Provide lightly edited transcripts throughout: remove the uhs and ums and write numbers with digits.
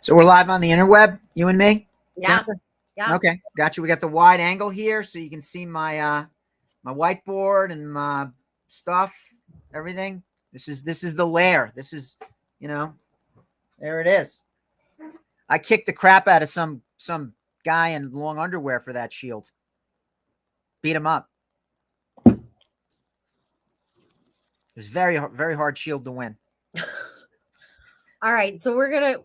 So we're live on the interweb, you and me? Yes. Yes. Okay, got you. We got the wide angle here so you can see my my whiteboard and my stuff, everything. This is the lair. This is, there it is. I kicked the crap out of some guy in long underwear for that shield. Beat him up. It was very hard shield to win. All right, so we're gonna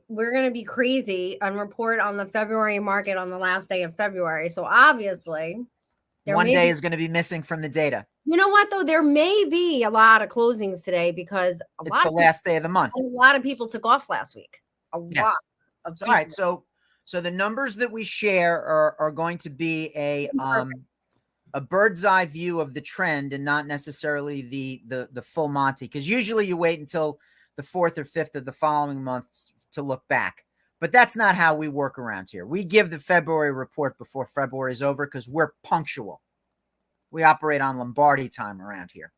be crazy and report on the February market on the last day of February. So obviously, one day is going to be missing from the data. You know what though? There may be a lot of closings today because it's the last day of the month. A lot of people took off last week. All right, so the numbers that we share are going to be a bird's eye view of the trend and not necessarily the full Monty, because usually you wait until the 4th or 5th of the following month to look back. But that's not how we work around here. We give the February report before February is over because we're punctual. We operate on Lombardi time around here.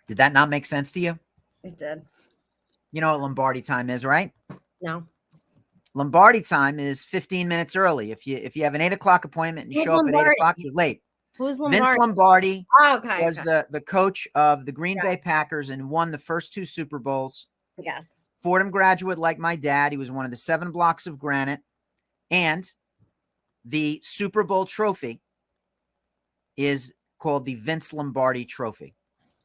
Did that not make sense to you? It did. You know what Lombardi time is, right? No. Lombardi time is 15 minutes early. If you have an 8 o'clock appointment and you show up at 8 o'clock, you're late. Who's Lombardi? Vince Lombardi was okay. the coach of the Green Bay Packers and won the first 2 Super Bowls. Yes. Fordham graduate like my dad. He was one of the 7 blocks of granite. And the Super Bowl trophy is called the Vince Lombardi Trophy.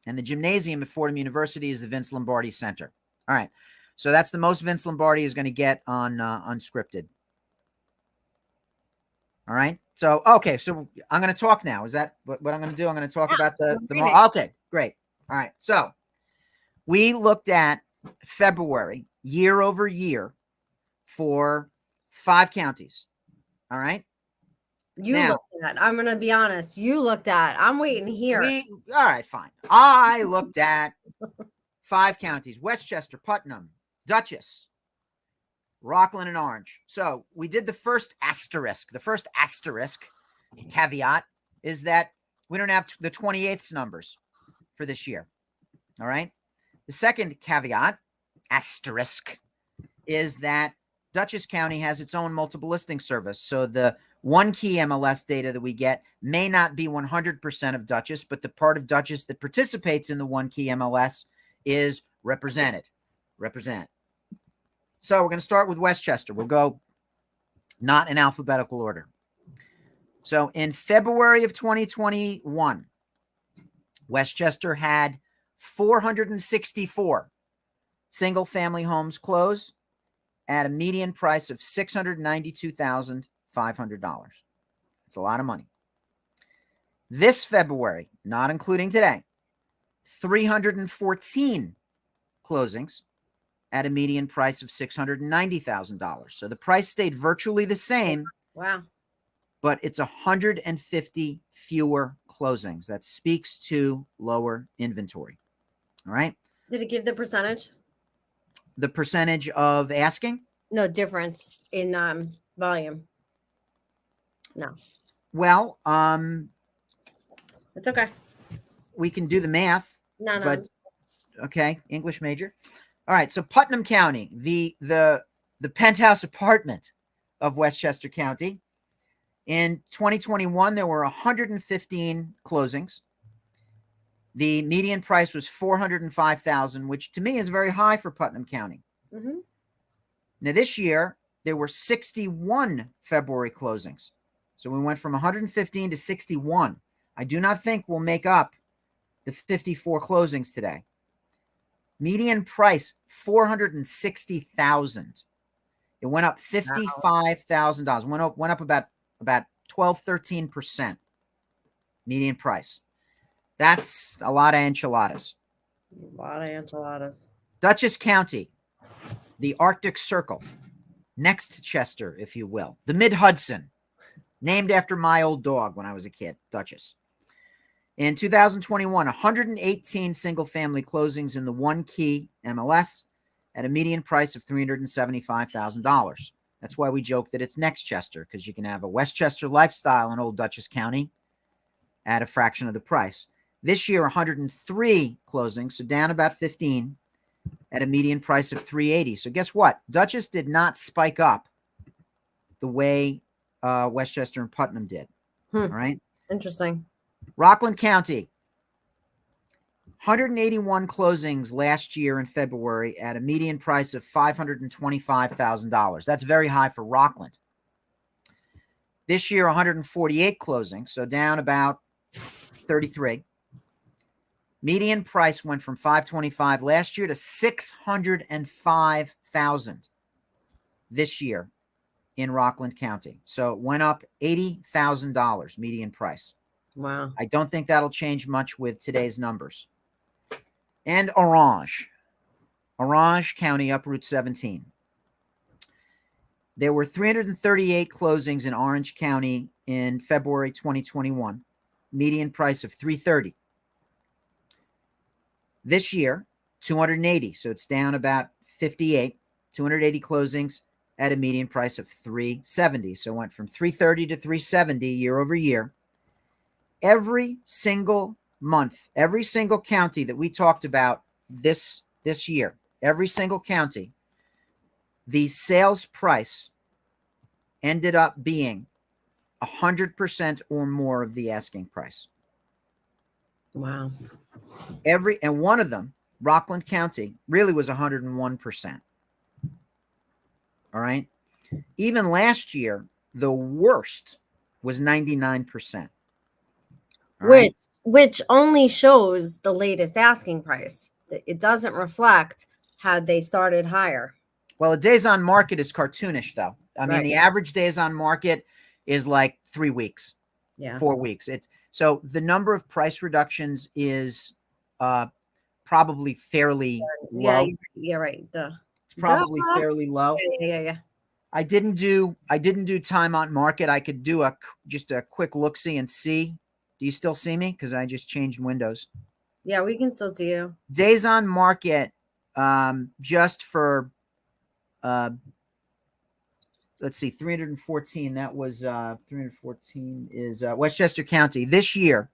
And the gymnasium at Fordham University is the Vince Lombardi Center. All right. So that's the most Vince Lombardi is going to get on unscripted. All right. So, okay. So I'm going to talk now. Is that what I'm going to do? I'm going to talk about the okay, great. All right. So we looked at February year over year for 5 counties. All right. Looked at. I'm going to be honest. You looked at. I'm waiting here. All right, fine. I looked at 5 counties: Westchester, Putnam, Dutchess, Rockland, and Orange. So we did the first asterisk. The first asterisk caveat is that we don't have the 28th numbers for this year. All right. The second caveat, asterisk, is that Dutchess County has its own multiple listing service. So the one key MLS data that we get may not be 100% of Dutchess, but the part of Dutchess that participates in the one key MLS is represented. So we're going to start with Westchester. We'll go not in alphabetical order. So in February of 2021, Westchester had 464 single-family homes close at a median price of $692,500. That's a lot of money. This February, not including today, 314 closings at a median price of $690,000. So the price stayed virtually the same. Wow. But it's 150 fewer closings. That speaks to lower inventory. All right. Did it give the percentage? The percentage of asking? No difference in volume. No. Well, it's okay. We can do the math. No. But okay, English major. All right. So Putnam County, the penthouse apartment of Westchester County. In 2021, there were 115 closings. The median price was $405,000, which to me is very high for Putnam County. Mm-hmm. Now, this year, there were 61 February closings. So we went from 115 to 61. I do not think we'll make up the 54 closings today. Median price, $460,000. It went up $55,000. Went up about 12-13% median price. That's a lot of enchiladas. Dutchess County, the Arctic Circle, next Chester, if you will, the Mid-Hudson, named after my old dog when I was a kid, Dutchess. In 2021, 118 single-family closings in the one key MLS at a median price of $375,000. That's why we joke that it's next Chester, because you can have a Westchester lifestyle in Old Dutchess County at a fraction of the price. This year, 103 closings, so down about 15, at a median price of $380. So guess what? Dutchess did not spike up the way Westchester and Putnam did. All right. Interesting. Rockland County, 181 closings last year in February at a median price of $525,000. That's very high for Rockland. This year, 148 closings, so down about 33. Median price went from $525,000 last year to $605,000 this year in Rockland County. So it went up $80,000 median price. Wow. I don't think that'll change much with today's numbers. And Orange County up Route 17. There were 338 closings in Orange County in February 2021. Median price of $330,000. This year, 280. So it's down about 58. 280 closings at a median price of $370,000. So it went from $330,000 to $370,000 year over year. Every single month, every single county that we talked about this year, every single county, the sales price ended up being 100% or more of the asking price. Wow. And one of them, Rockland County, really was 101%. All right. Even last year, the worst was 99%. Which only shows the latest asking price. It doesn't reflect had they started higher. Well, the days on market is cartoonish, though. I mean, the average days on market is like 3 weeks, 4 weeks. So the number of price reductions is probably fairly low. Yeah, right. It's probably fairly low. Yeah. I didn't do time on market. I could do just a quick look-see and see. Do you still see me? Because I just changed windows. Yeah, we can still see you. Days on market, just for let's see, 314. That was 314 is Westchester County this year.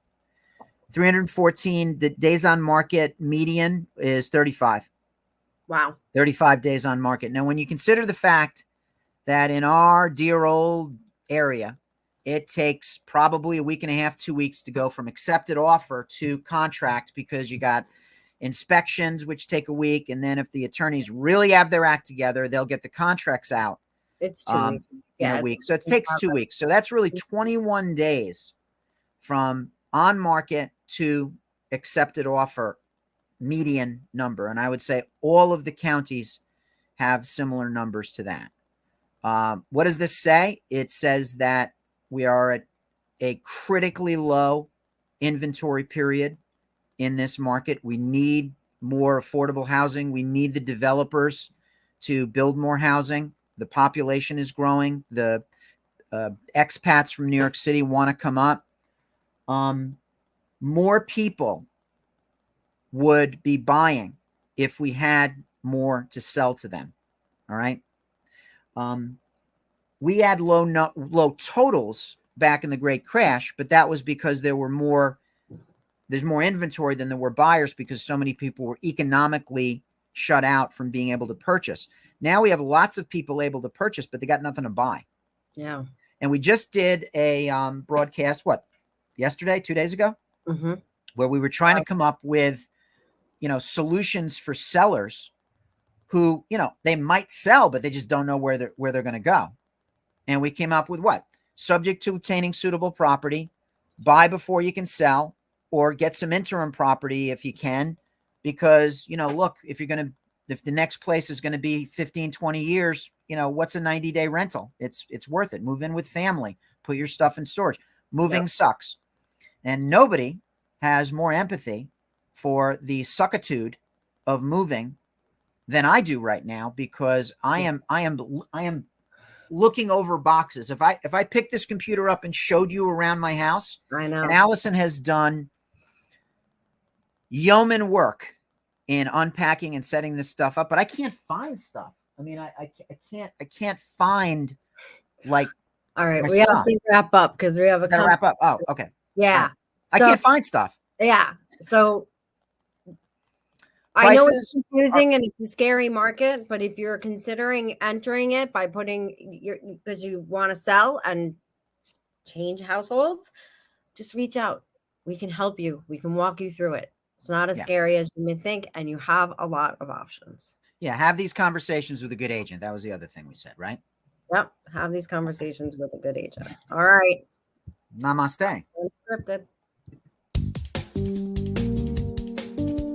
314. The days on market median is 35. Wow. 35 days on market. Now, when you consider the fact that in our dear old area, it takes probably a week and a half, 2 weeks to go from accepted offer to contract, because you got inspections, which take a week. And then if the attorneys really have their act together, they'll get the contracts out. It's 2 weeks. In a week. So it takes 2 weeks. So that's really 21 days from on market to accepted offer median number. And I would say all of the counties have similar numbers to that. What does this say? It says that we are at a critically low inventory period in this market. We need more affordable housing. We need the developers to build more housing. The population is growing. The expats from New York City want to come up. More people would be buying if we had more to sell to them. All right. We had low totals back in the Great Crash, but that was because there's more inventory than there were buyers, because so many people were economically shut out from being able to purchase. Now we have lots of people able to purchase, but they got nothing to buy. Yeah. And we just did a broadcast, yesterday, 2 days ago, where we were trying to come up with, solutions for sellers who, they might sell, but they just don't know where they're going to go. And we came up with what? Subject to obtaining suitable property, buy before you can sell, or get some interim property if you can, because, look, if the next place is going to be 15, 20 years, what's a 90-day rental? It's worth it. Move in with family, put your stuff in storage. Moving sucks. And nobody has more empathy for the suckitude of moving than I do right now, because I am looking over boxes. If I picked this computer up and showed you around my house, I know. And Allison has done yeoman work in unpacking and setting this stuff up, but I can't find stuff. I mean, I can't find like. All right, we have to wrap up because we have a wrap up. Oh, okay. Yeah, right. I can't find stuff. Yeah, so I know it's Prices confusing and it's a scary market, but if you're considering entering it by putting because you want to sell and change households, just reach out. We can help you. We can walk you through it. It's not as scary as you may think, and you have a lot of options. Yeah, have these conversations with a good agent. That was the other thing we said, right? Yep, have these conversations with a good agent. All right. Namaste. Unscripted.